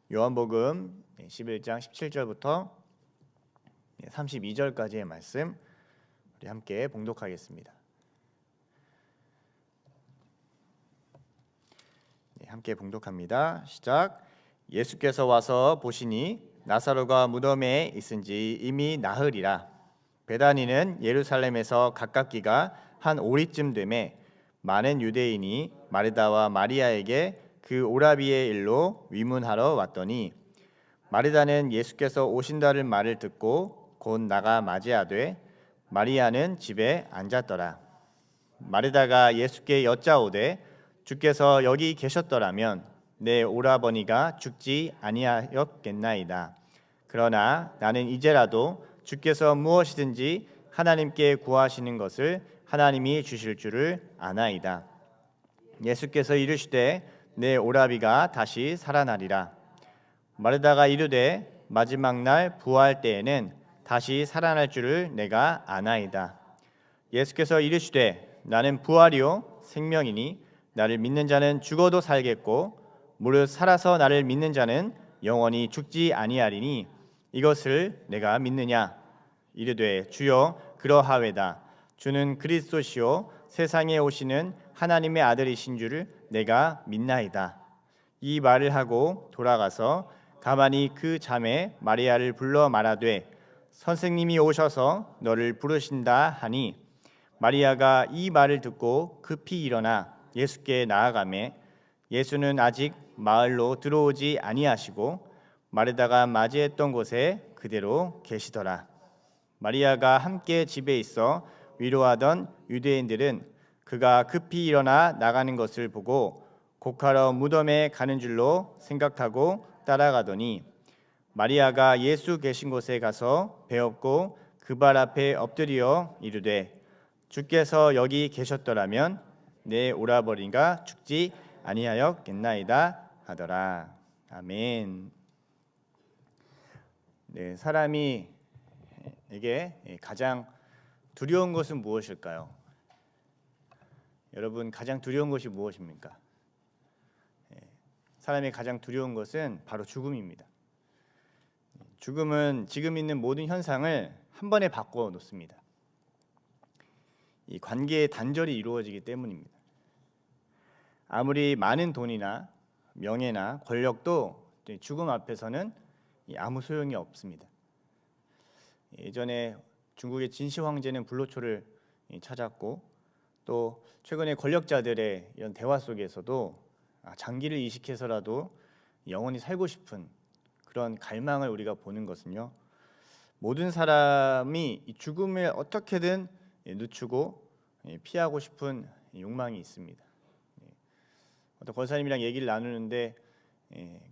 요한복음 11장 17절부터 32절까지의 말씀 우리 함께 봉독하겠습니다. 함께 봉독합니다. 시작. 예수께서 와서 보시니 나사로가 무덤에 있은지 이미 나흘이라. 베다니는 예루살렘에서 가깝기가 한 오리쯤 되매 많은 유대인이 마르다와 마리아에게 그 오라비의 일로 위문하러 왔더니 마르다는 예수께서 오신다는 말을 듣고 곧 나가 맞이하되 마리아는 집에 앉았더라. 마르다가 예수께 여짜오되 주께서 여기 계셨더라면 내 오라버니가 죽지 아니하였겠나이다. 그러나 나는 이제라도 주께서 무엇이든지 하나님께 구하시는 것을 하나님이 주실 줄을 아나이다. 예수께서 이르시되 내 오라비가 다시 살아나리라. 마르다가 이르되 마지막 날 부활 때에는 다시 살아날 줄을 내가 아나이다. 예수께서 이르시되 나는 부활이요 생명이니 나를 믿는 자는 죽어도 살겠고 무릇 살아서 나를 믿는 자는 영원히 죽지 아니하리니 이것을 내가 믿느냐. 이르되 주여 그러하외다. 주는 그리스도시요 세상에 오시는 하나님의 아들이신 줄을 내가 믿나이다. 이 말을 하고 돌아가서 가만히 그 자매 마리아를 불러 말하되 선생님이 오셔서 너를 부르신다 하니 마리아가 이 말을 듣고 급히 일어나 예수께 나아가매 예수는 아직 마을로 들어오지 아니하시고 마르다가 맞이했던 곳에 그대로 계시더라. 마리아가 함께 집에 있어 위로하던 유대인들은 그가 급히 일어나 나가는 것을 보고 곡하러 무덤에 가는 줄로 생각하고 따라가더니 마리아가 예수 계신 곳에 가서 배웠고 그 발 앞에 엎드려 이르되 주께서 여기 계셨더라면 내 오라버니가 죽지 아니하였겠나이다 하더라. 아멘. 네, 사람이 에게 가장 두려운 것은 무엇일까요? 여러분 가장 두려운 것이 무엇입니까? 사람이 가장 두려운 것은 바로 죽음입니다. 죽음은 지금 있는 모든 현상을 한 번에 바꿔 놓습니다. 이 관계의 단절이 이루어지기 때문입니다. 아무리 많은 돈이나 명예나 권력도 죽음 앞에서는 아무 소용이 없습니다. 예전에 중국의 진시 황제는 불로초를 찾았고 또 최근에 권력자들의 이런 대화 속에서도 장기를 이식해서라도 영원히 살고 싶은 그런 갈망을 우리가 보는 것은요. 모든 사람이 이 죽음을 어떻게든 늦추고 피하고 싶은 욕망이 있습니다. 어떤 권사님이랑 얘기를 나누는데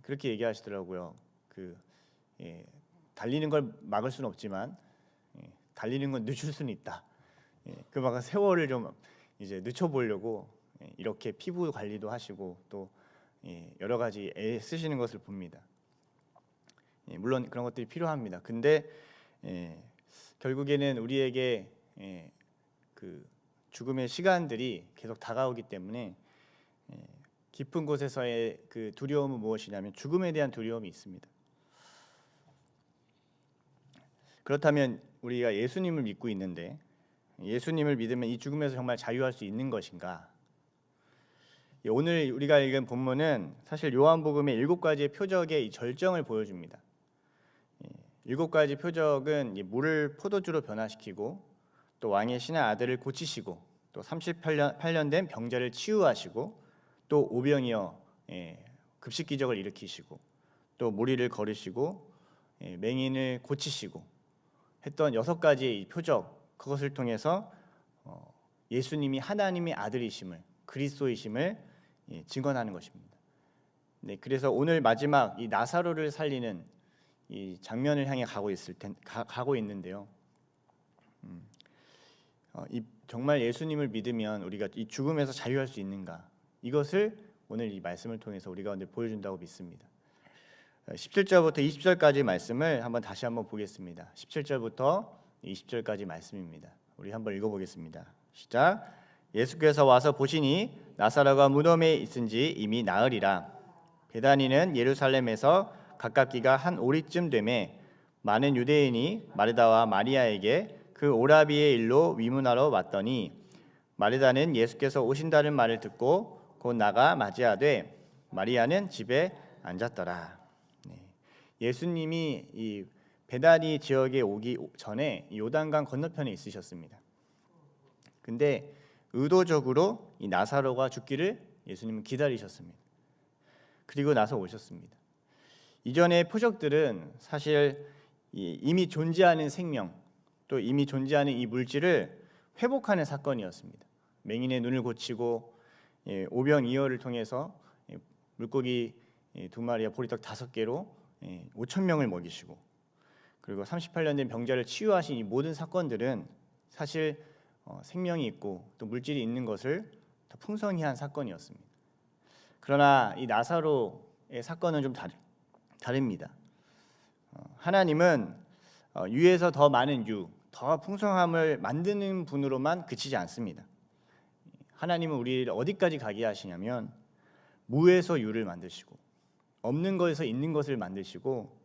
그렇게 얘기하시더라고요. 달리는 걸 막을 수는 없지만 달리는 건 늦출 수는 있다. 그 막 세월을 좀 이제 늦춰보려고 이렇게 피부 관리도 하시고 또 여러 가지 애 쓰시는 것을 봅니다. 물론 그런 것들이 필요합니다. 근데 결국에는 우리에게 그 죽음의 시간들이 계속 다가오기 때문에 깊은 곳에서의 그 두려움은 무엇이냐면 죽음에 대한 두려움이 있습니다. 그렇다면 우리가 예수님을 믿고 있는데 예수님을 믿으면 이 죽음에서 정말 자유할 수 있는 것인가? 오늘 우리가 읽은 본문은 사실 요한복음의 7가지의 표적의 이 절정을 보여줍니다. 7가지 표적은 물을 포도주로 변화시키고 또 왕의 신의 아들을 고치시고 또 38년 된 병자를 치유하시고 또 오병이어 급식 기적을 일으키시고 또 무리를 거르시고 맹인을 고치시고 했던 6가지의 표적, 그것을 통해서 예수님이 하나님의 아들이심을, 그리스도이심을 증언하는 것입니다. 네, 그래서 오늘 마지막 이 나사로를 살리는 이 장면을 향해 가고 있는데요. 정말 예수님을 믿으면 우리가 이 죽음에서 자유할 수 있는가? 이것을 오늘 이 말씀을 통해서 우리가 오늘 보여준다고 믿습니다. 17절부터 20절까지 말씀을 다시 한번 보겠습니다. 17절부터 20절까지 말씀입니다. 우리 한번 읽어보겠습니다. 시작. 예수께서 와서 보시니 나사로가 무덤에 있은지 이미 나흘이라. 베다니는 예루살렘에서 가깝기가 한 오리쯤 되매 많은 유대인이 마르다와 마리아에게 그 오라비의 일로 위문하러 왔더니 마르다는 예수께서 오신다는 말을 듣고 곧 나가 맞이하되 마리아는 집에 앉았더라. 예수님이 이 베다니 지역에 오기 전에 요단강 건너편에 있으셨습니다. 근데 의도적으로 이 나사로가 죽기를 예수님은 기다리셨습니다. 그리고 나서 오셨습니다. 이전의 표적들은 사실 이미 존재하는 생명, 또 이미 존재하는 이 물질을 회복하는 사건이었습니다. 맹인의 눈을 고치고 오병이어를 통해서 물고기 2마리와 보리떡 5개로 5천 명을 먹이시고, 그리고 38년 된 병자를 치유하신 이 모든 사건들은 사실 생명이 있고 또 물질이 있는 것을 더 풍성히 한 사건이었습니다. 그러나 이 나사로의 사건은 좀 다릅니다. 하나님은 유에서 더 많은 유, 더 풍성함을 만드는 분으로만 그치지 않습니다. 하나님은 우리를 어디까지 가게 하시냐면 무에서 유를 만드시고 없는 것에서 있는 것을 만드시고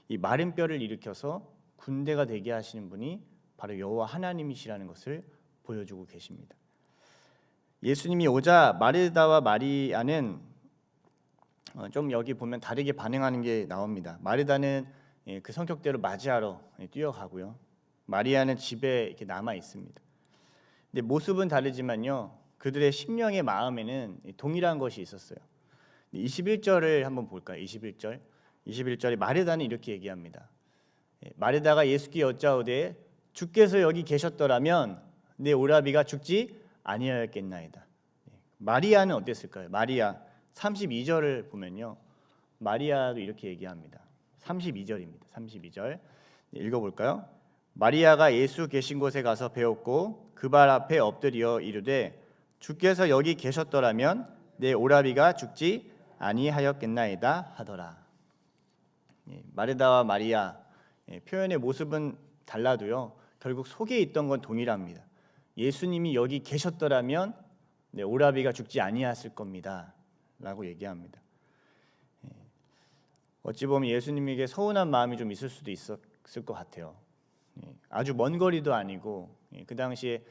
이 마른 뼈를 일으켜서 군대가 되게 하시는 분이 바로 여호와 하나님이시라는 것을 보여주고 계십니다. 예수님이 오자 마르다와 마리아는 좀 여기 보면 다르게 반응하는 게 나옵니다. 마르다는 그 성격대로 맞이하러 뛰어가고요. 마리아는 집에 이렇게 남아 있습니다. 근데 모습은 다르지만요, 그들의 심령의 마음에는 동일한 것이 있었어요. 21절을 한번 볼까요? 21절에 마르다는 이렇게 얘기합니다. 마르다가 예수께 여짜오되 주께서 여기 계셨더라면 내 오라비가 죽지 아니하였겠나이다. 마리아는 어땠을까요? 마리아 32절을 보면요, 마리아도 이렇게 얘기합니다. 32절입니다. 32절 읽어볼까요? 마리아가 예수 계신 곳에 가서 배웠고 그 발 앞에 엎드려 이르되 주께서 여기 계셨더라면 내 오라비가 죽지 아니하였겠나이다 하더라. 마르다와 마리아 표현의 모습은 달라도요, 결국 속에 있던 건 동일합니다. 예수님이 여기 계셨더라면 내 오라비가 죽지 아니했을 겁니다 라고 얘기합니다. 어찌 보면 예수님에게 서운한 마음이 좀 있을 수도 있었을 것 같아요. 아주 먼 거리도 아니고 그 당시에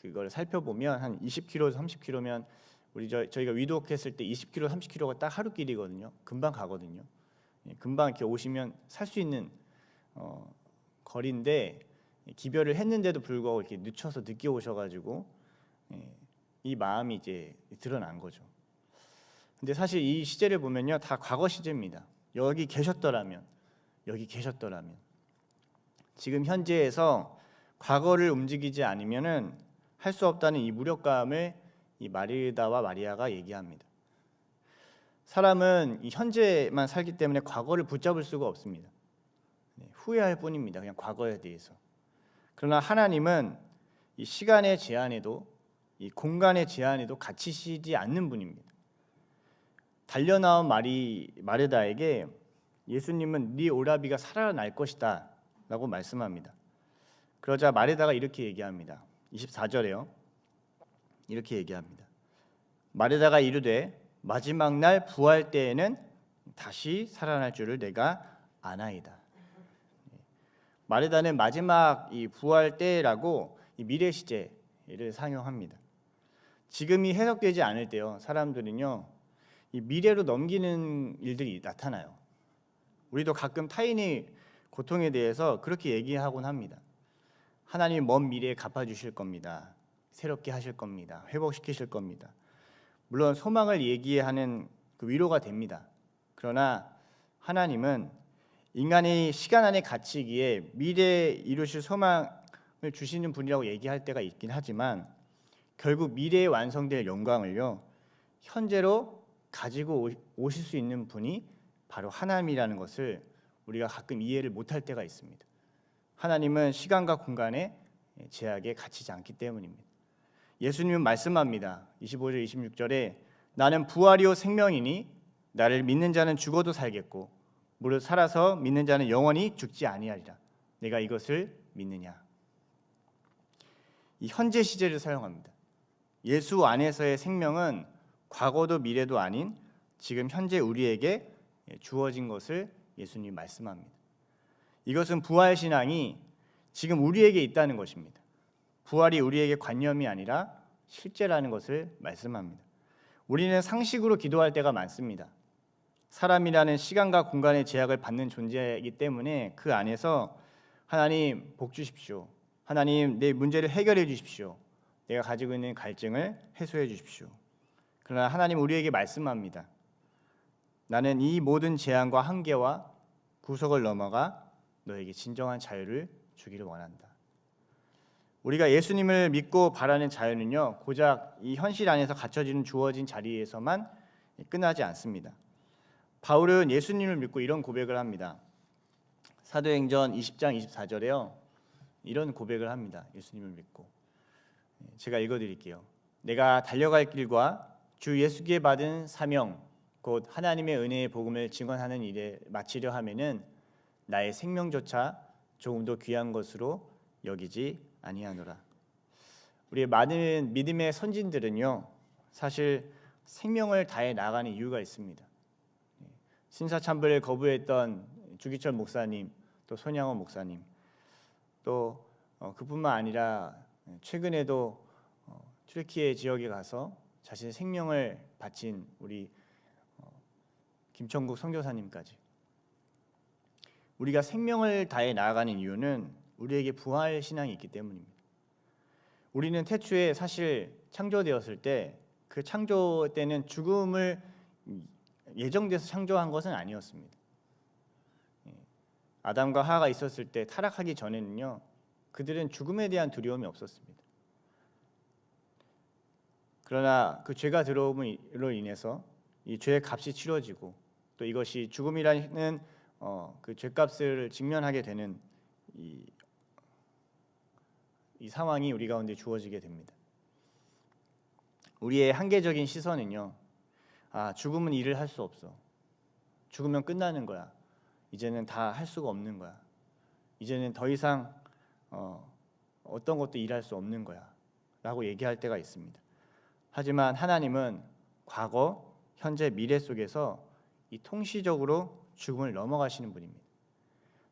그걸 살펴보면 한 20km, 30km면 저희가 위독했을 때 20km, 30km가 딱 하루길이거든요. 금방 가거든요. 금방 이렇게 오시면 살 수 있는 거리인데 기별을 했는데도 불구하고 이렇게 늦춰서 늦게 오셔가지고 이 마음이 이제 드러난 거죠. 근데 사실 이 시제를 보면요, 다 과거 시제입니다. 여기 계셨더라면 지금 현재에서 과거를 움직이지 않으면은 할 수 없다는 이 무력감을 이 마르다와 마리아가 얘기합니다. 사람은 이 현재만 살기 때문에 과거를 붙잡을 수가 없습니다. 후회할 뿐입니다. 그냥 과거에 대해서. 그러나 하나님은 이 시간의 제한에도 이 공간의 제한에도 갇히시지 않는 분입니다. 달려나온 마르다에게 예수님은 네 오라비가 살아날 것이다 라고 말씀합니다. 그러자 마르다가 이렇게 얘기합니다. 24절에요. 이렇게 얘기합니다. 마르다가 이르되 마지막 날 부활 때에는 다시 살아날 줄을 내가 아나이다. 마르다는 마지막 이 부활 때라고 이 미래 시제를 상용합니다. 지금이 해석되지 않을 때요, 사람들은요 이 미래로 넘기는 일들이 나타나요. 우리도 가끔 타인의 고통에 대해서 그렇게 얘기하곤 합니다. 하나님이 먼 미래에 갚아주실 겁니다. 새롭게 하실 겁니다. 회복시키실 겁니다. 물론 소망을 얘기하는 그 위로가 됩니다. 그러나 하나님은 인간이 시간 안에 갇히기에 미래에 이루실 소망을 주시는 분이라고 얘기할 때가 있긴 하지만 결국 미래에 완성될 영광을요 현재로 가지고 오실 수 있는 분이 바로 하나님이라는 것을 우리가 가끔 이해를 못할 때가 있습니다. 하나님은 시간과 공간의 제약에 갇히지 않기 때문입니다. 예수님은 말씀합니다. 25절 26절에 나는 부활이요 생명이니 나를 믿는 자는 죽어도 살겠고 무릇 살아서 믿는 자는 영원히 죽지 아니하리라. 내가 이것을 믿느냐. 이 현재 시제를 사용합니다. 예수 안에서의 생명은 과거도 미래도 아닌 지금 현재 우리에게 주어진 것을 예수님이 말씀합니다. 이것은 부활 신앙이 지금 우리에게 있다는 것입니다. 부활이 우리에게 관념이 아니라 실제라는 것을 말씀합니다. 우리는 상식으로 기도할 때가 많습니다. 사람이라는 시간과 공간의 제약을 받는 존재이기 때문에 그 안에서 하나님 복 주십시오. 하나님 내 문제를 해결해 주십시오. 내가 가지고 있는 갈증을 해소해 주십시오. 그러나 하나님 우리에게 말씀합니다. 나는 이 모든 제한과 한계와 구속을 넘어가 너에게 진정한 자유를 주기를 원한다. 우리가 예수님을 믿고 바라는 자유는요, 고작 이 현실 안에서 갖춰지는 주어진 자리에서만 끝나지 않습니다. 바울은 예수님을 믿고 이런 고백을 합니다. 사도행전 20장 24절에요. 이런 고백을 합니다. 예수님을 믿고. 제가 읽어드릴게요. 내가 달려갈 길과 주 예수께 받은 사명, 곧 하나님의 은혜의 복음을 증언하는 일에 마치려 하면은 나의 생명조차 조금 더 귀한 것으로 여기지 아니하노라. 우리의 많은 믿음의 선진들은요, 사실 생명을 다해 나가는 이유가 있습니다. 신사참배를 거부했던 주기철 목사님, 또 손양원 목사님, 또 그뿐만 아니라 최근에도 튀르키예 지역에 가서 자신의 생명을 바친 우리 김천국 선교사님까지, 우리가 생명을 다해 나아가는 이유는 우리에게 부활 신앙이 있기 때문입니다. 우리는 태초에 사실 창조되었을 때 그 창조 때는 죽음을 예정돼서 창조한 것은 아니었습니다. 아담과 하와가 있었을 때 타락하기 전에는요, 그들은 죽음에 대한 두려움이 없었습니다. 그러나 그 죄가 들어옴으로 인해서 이 죄의 값이 치러지고 또 이것이 죽음이라는 그 죄값을 직면하게 되는 이 상황이 우리 가운데 주어지게 됩니다. 우리의 한계적인 시선은요, 죽음은 일을 할 수 없어. 죽으면 끝나는 거야. 이제는 다 할 수가 없는 거야. 이제는 더 이상 어떤 것도 일할 수 없는 거야 라고 얘기할 때가 있습니다. 하지만 하나님은 과거, 현재, 미래 속에서 이 통시적으로 죽음을 넘어가시는 분입니다.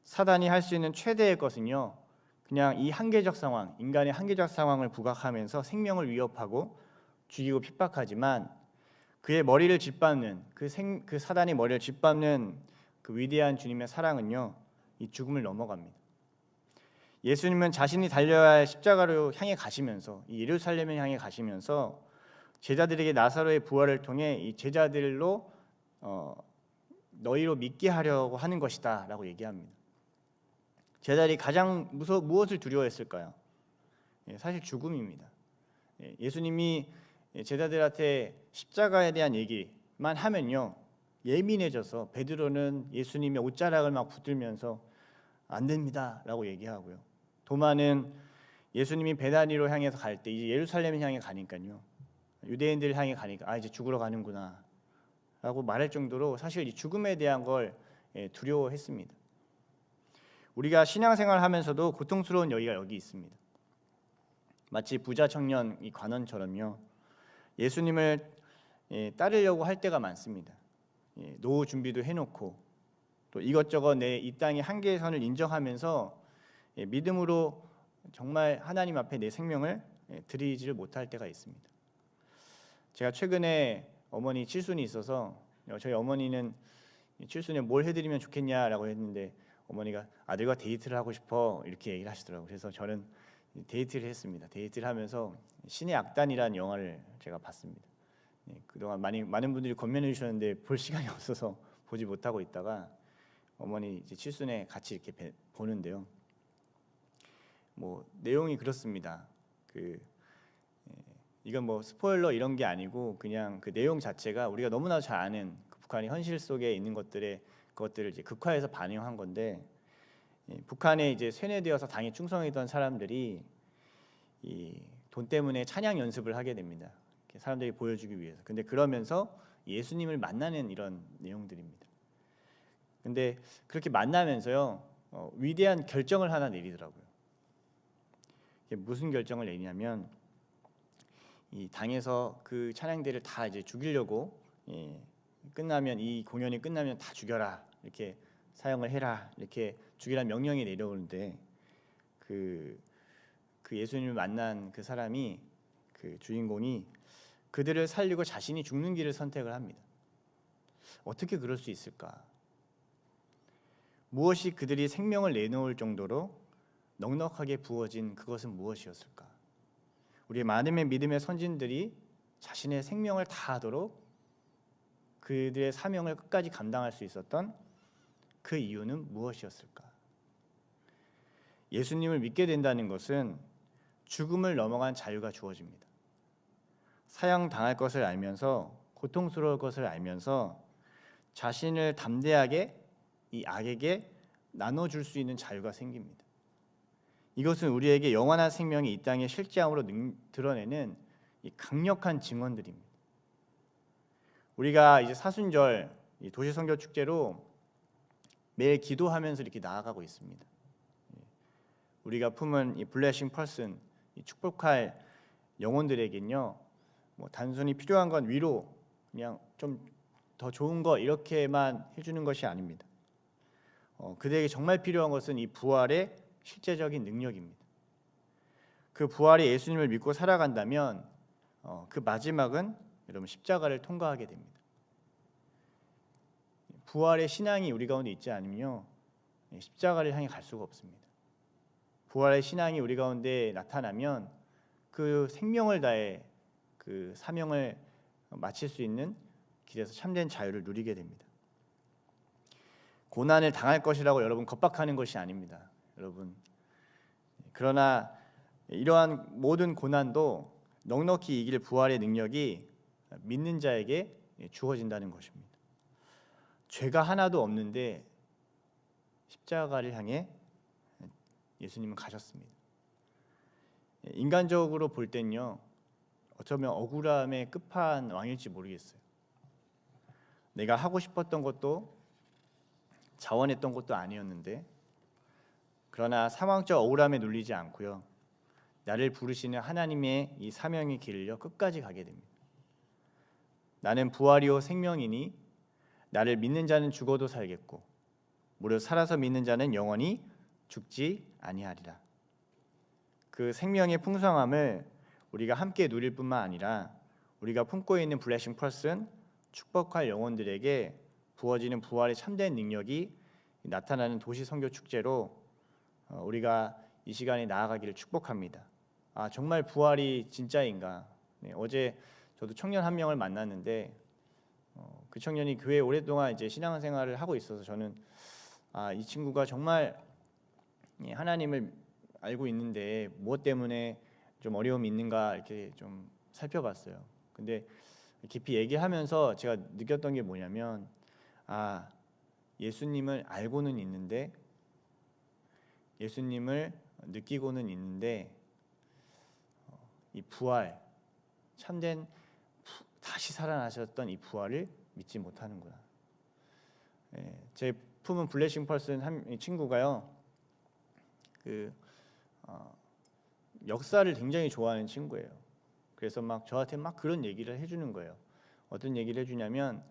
사단이 할 수 있는 최대의 것은요, 그냥 이 한계적 상황, 인간의 한계적 상황을 부각하면서 생명을 위협하고 죽이고 핍박하지만 그의 머리를 짓밟는 그 사단이 머리를 짓밟는 그 위대한 주님의 사랑은요, 이 죽음을 넘어갑니다. 예수님은 자신이 달려야 할 십자가로 향해 가시면서 이 예루살렘을 향해 가시면서 제자들에게 나사로의 부활을 통해 이 제자들로 너희로 믿게 하려고 하는 것이다라고 얘기합니다. 제자들이 가장 무엇을 두려워했을까요? 사실 죽음입니다. 예수님이 제자들한테 십자가에 대한 얘기만 하면요, 예민해져서 베드로는 예수님의 옷자락을 막 붙들면서 안 됩니다라고 얘기하고요. 도마는 예수님이 베다니로 향해서 갈 때 이제 예루살렘을 향해 가니까요, 유대인들을 향해 가니까 이제 죽으러 가는구나 라고 말할 정도로 사실 이 죽음에 대한 걸 두려워했습니다. 우리가 신앙생활을 하면서도 고통스러운 여기가 여기 있습니다. 마치 부자 청년 이 관원처럼요, 예수님을 따르려고 할 때가 많습니다. 노후 준비도 해놓고 또 이것저것 내 이 땅의 한계선을 인정하면서 믿음으로 정말 하나님 앞에 내 생명을 드리지를 못할 때가 있습니다. 제가 최근에 어머니 칠순이 있어서 저희 어머니는 칠순에 뭘 해드리면 좋겠냐라고 했는데 어머니가 아들과 데이트를 하고 싶어 이렇게 얘기를 하시더라고요. 그래서 저는 데이트를 했습니다. 데이트를 하면서 신의 악단이라는 영화를 제가 봤습니다. 그동안 많은 분들이 권면해 주셨는데 볼 시간이 없어서 보지 못하고 있다가 어머니 이제 칠순에 같이 이렇게 보는데요. 뭐 내용이 그렇습니다. 이건 뭐 스포일러 이런 게 아니고 그냥 그 내용 자체가 우리가 너무나도 잘 아는 그 북한의 현실 속에 있는 그것들을 이제 극화해서 반영한 건데, 북한에 이제 세뇌되어서 당에 충성했던 사람들이 이 돈 때문에 찬양 연습을 하게 됩니다. 사람들이 보여주기 위해서. 근데 그러면서 예수님을 만나는 이런 내용들입니다. 근데 그렇게 만나면서요, 위대한 결정을 하나 내리더라고요. 이게 무슨 결정을 내리냐면 이 당에서 그 찬양대를 다 이제 죽이려고 끝나면 이 공연이 끝나면 다 죽여라, 이렇게 사형을 해라, 이렇게 죽이라는 명령이 내려오는데 그 예수님을 만난 그 사람이, 그 주인공이 그들을 살리고 자신이 죽는 길을 선택을 합니다. 어떻게 그럴 수 있을까? 무엇이 그들이 생명을 내놓을 정도로 넉넉하게 부어진 그것은 무엇이었을까? 우리 많은 믿음의 선진들이 자신의 생명을 다하도록 그들의 사명을 끝까지 감당할 수 있었던 그 이유는 무엇이었을까? 예수님을 믿게 된다는 것은 죽음을 넘어간 자유가 주어집니다. 사형당할 것을 알면서, 고통스러울 것을 알면서 자신을 담대하게 이 악에게 나눠줄 수 있는 자유가 생깁니다. 이것은 우리에게 영원한 생명이 이 땅에 실제함으로 드러내는 이 강력한 증언들입니다. 우리가 이제 사순절 도시 선교 축제로 매일 기도하면서 이렇게 나아가고 있습니다. 우리가 품은 이 블레싱 펄슨, 이 축복할 영혼들에겐요, 뭐 단순히 필요한 건 위로, 그냥 좀 더 좋은 거 이렇게만 해주는 것이 아닙니다. 그들에게 정말 필요한 것은 이 부활의 실제적인 능력입니다. 그 부활의 예수님을 믿고 살아간다면 그 마지막은 여러분 십자가를 통과하게 됩니다. 부활의 신앙이 우리 가운데 있지 않으면요, 십자가를 향해 갈 수가 없습니다. 부활의 신앙이 우리 가운데 나타나면 그 생명을 다해 그 사명을 마칠 수 있는 길에서 참된 자유를 누리게 됩니다. 고난을 당할 것이라고 여러분 겁박하는 것이 아닙니다, 여러분. 그러나 이러한 모든 고난도 넉넉히 이길 부활의 능력이 믿는 자에게 주어진다는 것입니다. 죄가 하나도 없는데 십자가를 향해 예수님은 가셨습니다. 인간적으로 볼 땐요, 어쩌면 억울함의 끝판왕일지 모르겠어요. 내가 하고 싶었던 것도 자원했던 것도 아니었는데, 그러나 상황적 억울함에 눌리지 않고요, 나를 부르시는 하나님의 이 사명의 길을요 끝까지 가게 됩니다. 나는 부활이요 생명이니 나를 믿는 자는 죽어도 살겠고 무릇 살아서 믿는 자는 영원히 죽지 아니하리라. 그 생명의 풍성함을 우리가 함께 누릴 뿐만 아니라 우리가 품고 있는 블레싱 펄슨, 축복할 영혼들에게 부어지는 부활의 참된 능력이 나타나는 도시 선교 축제로 우리가 이 시간에 나아가기를 축복합니다. 정말 부활이 진짜인가? 어제 저도 청년 한 명을 만났는데 그 청년이 교회에 오랫동안 이제 신앙생활을 하고 있어서 저는 이 친구가 정말 하나님을 알고 있는데 무엇 때문에 좀 어려움이 있는가 이렇게 좀 살펴봤어요. 근데 깊이 얘기하면서 제가 느꼈던 게 뭐냐면 예수님을 알고는 있는데, 예수님을 느끼고는 있는데 이 부활, 참된 다시 살아나셨던 이 부활을 믿지 못하는구나. 제 품은 블레싱 펄슨 한 친구가요, 역사를 굉장히 좋아하는 친구예요. 그래서 막 저한테 막 그런 얘기를 해주는 거예요. 어떤 얘기를 해주냐면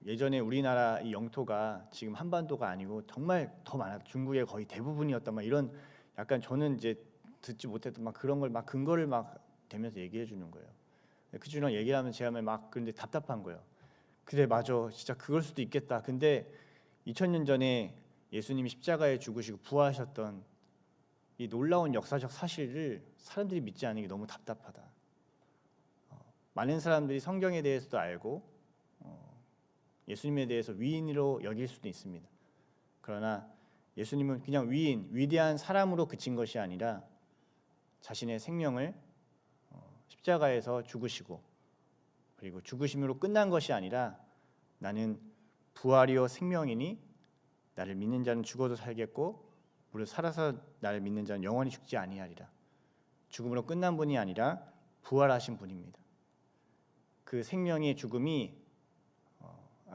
예전에 우리나라 이 영토가 지금 한반도가 아니고 정말 더 많아, 중국의 거의 대부분이었다, 막 이런, 약간 저는 이제 듣지 못했던 막 그런 걸 막 근거를 막 대면서 얘기해 주는 거예요. 그 주랑 얘기를 하면 제가 막 그런데 답답한 거예요. 그래, 맞아, 진짜 그럴 수도 있겠다. 근데 2000년 전에 예수님이 십자가에 죽으시고 부활하셨던 이 놀라운 역사적 사실을 사람들이 믿지 않는 게 너무 답답하다. 많은 사람들이 성경에 대해서도 알고 예수님에 대해서 위인으로 여길 수도 있습니다. 그러나 예수님은 그냥 위인, 위대한 사람으로 그친 것이 아니라 자신의 생명을 십자가에서 죽으시고, 그리고 죽으심으로 끝난 것이 아니라 나는 부활이요 생명이니 나를 믿는 자는 죽어도 살겠고 무릇 살아서 나를 믿는 자는 영원히 죽지 아니하리라. 죽음으로 끝난 분이 아니라 부활하신 분입니다. 그 생명의 죽음이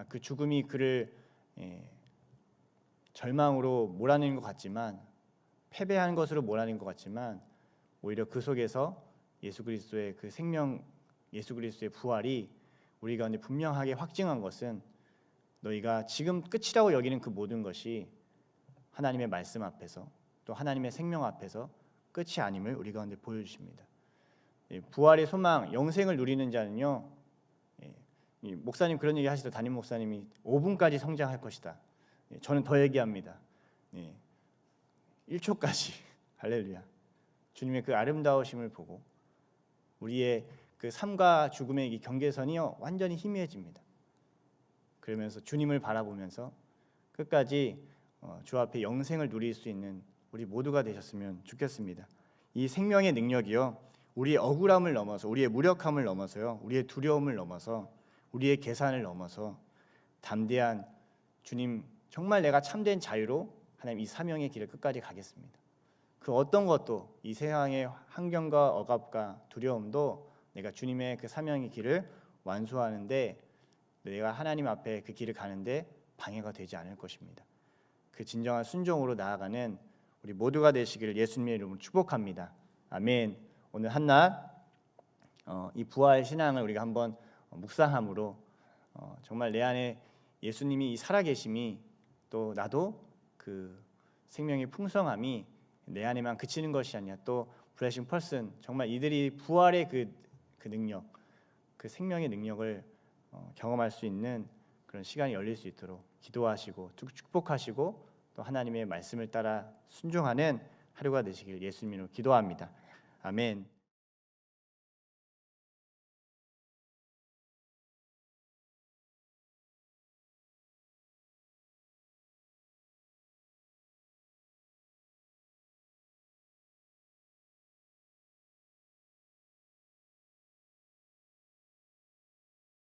그 죽음이 그를 절망으로 몰아내는 것 같지만, 패배한 것으로 몰아내는 것 같지만, 오히려 그 속에서 예수 그리스도의 그 생명, 예수 그리스도의 부활이 우리 가운데 분명하게 확증한 것은 너희가 지금 끝이라고 여기는 그 모든 것이 하나님의 말씀 앞에서 또 하나님의 생명 앞에서 끝이 아님을 우리 가운데 보여주십니다. 부활의 소망, 영생을 누리는 자는요, 목사님 그런 얘기 하시죠. 담임 목사님이 5분까지 성장할 것이다. 저는 더 얘기합니다. 1초까지 할렐루야. 주님의 그 아름다우심을 보고 우리의 그 삶과 죽음의 이 경계선이요 완전히 희미해집니다. 그러면서 주님을 바라보면서 끝까지 주 앞에 영생을 누릴 수 있는 우리 모두가 되셨으면 좋겠습니다. 이 생명의 능력이요 우리의 억울함을 넘어서 우리의 무력함을 넘어서요 우리의 두려움을 넘어서 우리의 계산을 넘어서 담대한 주님 정말 내가 참된 자유로 하나님 이 사명의 길을 끝까지 가겠습니다. 그 어떤 것도 이 세상의 환경과 억압과 두려움도 내가 주님의 그 사명의 길을 완수하는데 내가 하나님 앞에 그 길을 가는데 방해가 되지 않을 것입니다. 그 진정한 순종으로 나아가는 우리 모두가 되시기를 예수님의 이름으로 축복합니다. 아멘. 오늘 한낮 이 부활 신앙을 우리가 한번 묵상함으로 정말 내 안에 예수님이 이 살아계심이 또 나도 그 생명의 풍성함이 내 안에만 그치는 것이 아니라 또 블레싱 펄슨 정말 이들이 부활의 그 능력, 그 생명의 능력을 경험할 수 있는 그런 시간이 열릴 수 있도록 기도하시고 축복하시고 또 하나님의 말씀을 따라 순종하는 하루가 되시길 예수님으로 기도합니다. 아멘.